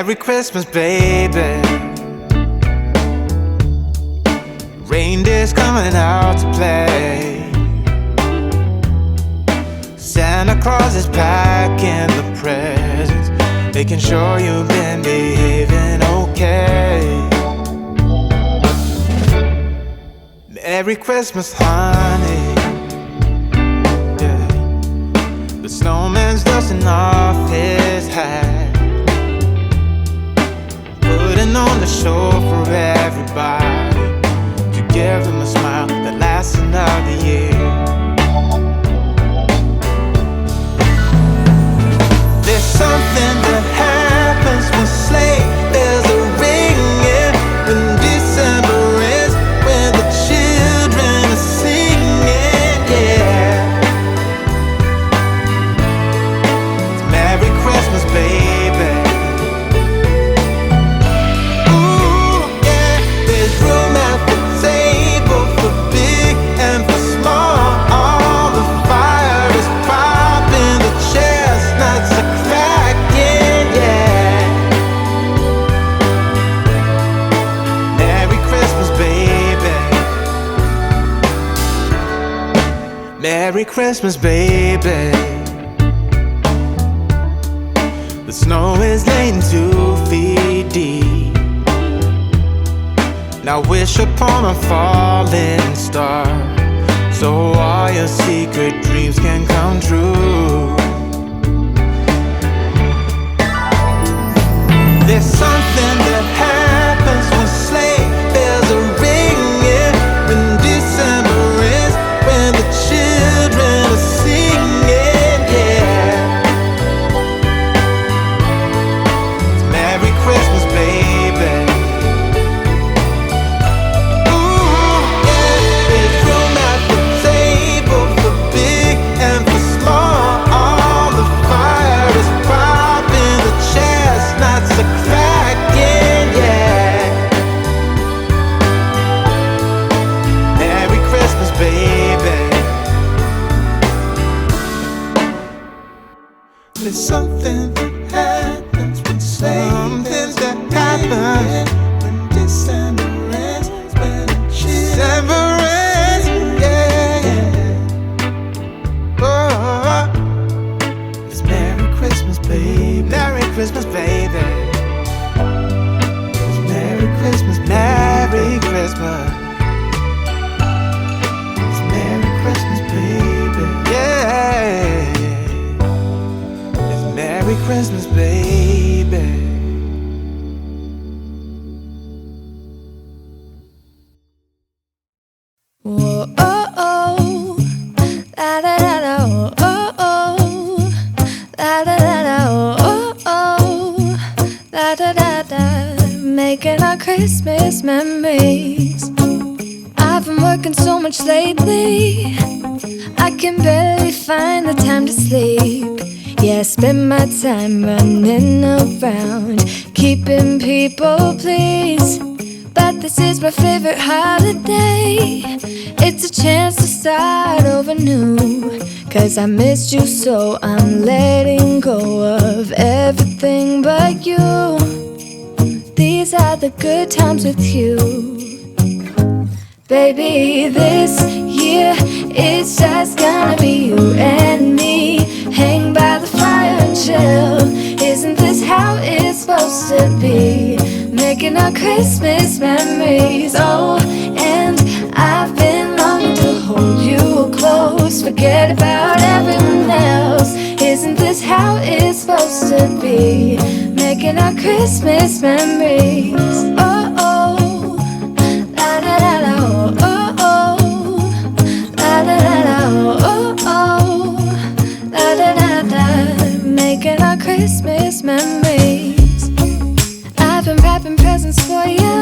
Merry Christmas, baby. Reindeer's coming out to play. Santa Claus is packing the presents, making sure you've been behaving okay. Merry Christmas, honey. Yeah. The snowman's dusting off his hat, putting on the show for everybody, to give them a smile that lasts another year. There's something that happens when sleigh bells are ringing, when December ends, when the children are singing, yeah. It's Merry Christmas, baby. Ooh, yeah. There's room at the table for big and for small. All the fire is popping, the chestnuts are cracking, yeah. Merry Christmas, baby. Merry Christmas, baby. The snow is laying 2 feet deep. Now wish upon a falling star, so all your secret dreams can come true. There's something that happens when sleigh bells are ringing, when December ends, when the children are singing, yeah. It's Merry Christmas, baby. Ooh, yeah. There's room at the table for big and for small. All the fire is popping, the chestnuts are cracking, yeah. Merry Christmas, baby. There's something that happens when something that happens when December ends, when December ends, yeah. Oh, it's Merry Christmas, baby. Merry Christmas, baby. It's Merry Christmas, Merry Christmas. It's Merry Christmas, baby. Yeah. It's Merry Christmas, baby. Whoa, oh, oh, la da da da, oh, oh, la da da da, oh, oh, la da da da, making our Christmas memories. I've been working so much lately, I can barely find the time to sleep. Yeah, I spend my time running around, keeping people pleased. But this is my favorite holiday. It's a chance to start over new, 'cause I missed you, so I'm letting go of everything but you. These are the good times with you. Baby, this year it's just gonna be you and me. Hang by the fire and chill. Isn't this how it's supposed to be? Making our Christmas memories. Oh, and I've been longing to hold you close, forget about everyone else. Isn't this how it's supposed to be? Making our Christmas memories. Oh, oh, la da da da, oh, oh, la da da da, oh, oh, la da da da, making our Christmas memories. I've been wrapping presents for you,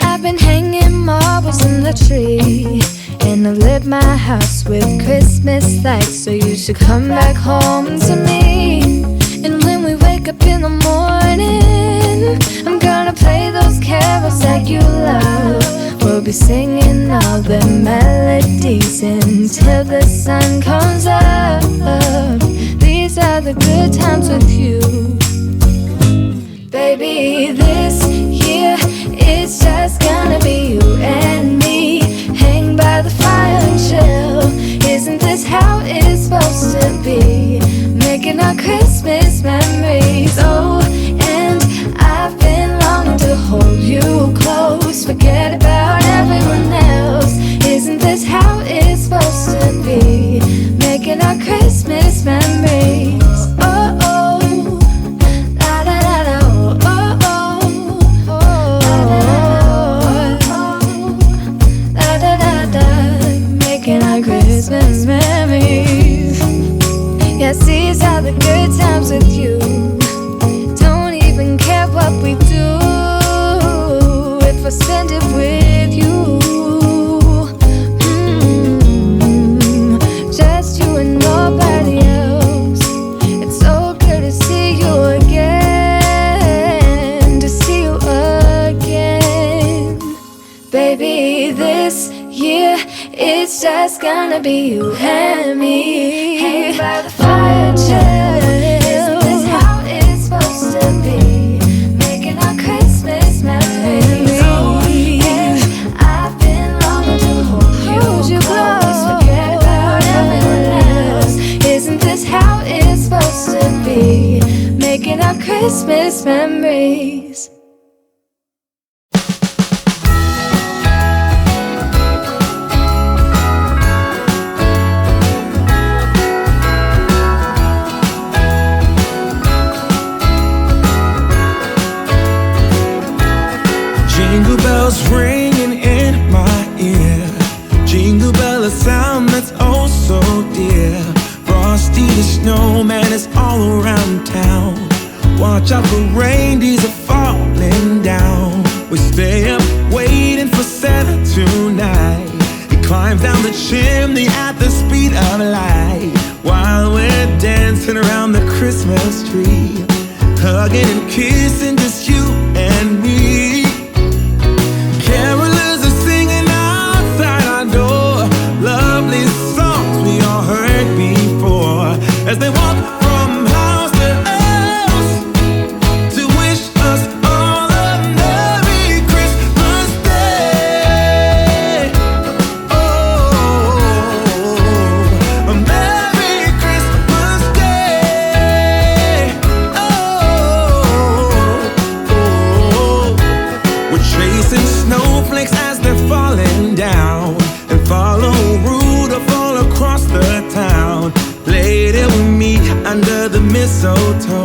I've been hanging marbles in the tree, and I've lit my house with Christmas lights, so you should come back home to me. And when we wake up in the morning, I'm gonna play those carols that you love. We'll be singing all the melodies until the sun comes up. These are the good times with you. Baby, this year it's just gonna be you and me. Hang by the fire and chill. Isn't this how it's supposed to be? Making our Christmas memories. Oh, and I've been longing to hold you close. Forget about everyone else. Isn't this how it's supposed to be? Making our Christmas memories. Oh, oh, da da da da, oh, oh, oh, da da da da, making our Christmas memories. Yes, these are the good times with you. Don't even care what we do if I spend it with you. Just you and nobody else. It's so good to see you again, to see you again. Baby, this year it's just gonna be you and me. Hang by the fire and chill. Isn't this how it's supposed to be? Making our Christmas memories. Oh, yeah. I've been longing to hold you close. Forget about everyone else. Isn't this how it's supposed to be? Making our Christmas memories. Jingle bells ringing in my ear. Jingle bell, a sound that's oh so dear. Frosty the snowman is all around town. Watch out for reindeers are falling down. We stay up waiting for Santa tonight. He climbs down the chimney at the speed of light, while we're dancing around the Christmas tree, hugging and kissing just you and me. Carolers are singing outside our door, lovely songs we all heard before, as they walk from house to house to wish us all a Merry Christmas Day. Oh, a Merry Christmas Day. Oh, we're chasing snowflakes as they're falling down, and follow Rudolph all across the town. Later we meet under the mistletoe,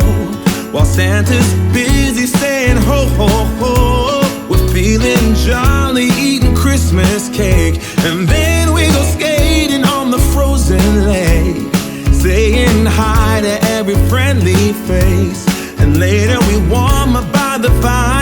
while Santa's busy saying ho ho ho. We're feeling jolly, eating Christmas cake, and then we go skating on the frozen lake, saying hi to every friendly face. And later we warm up by the fire,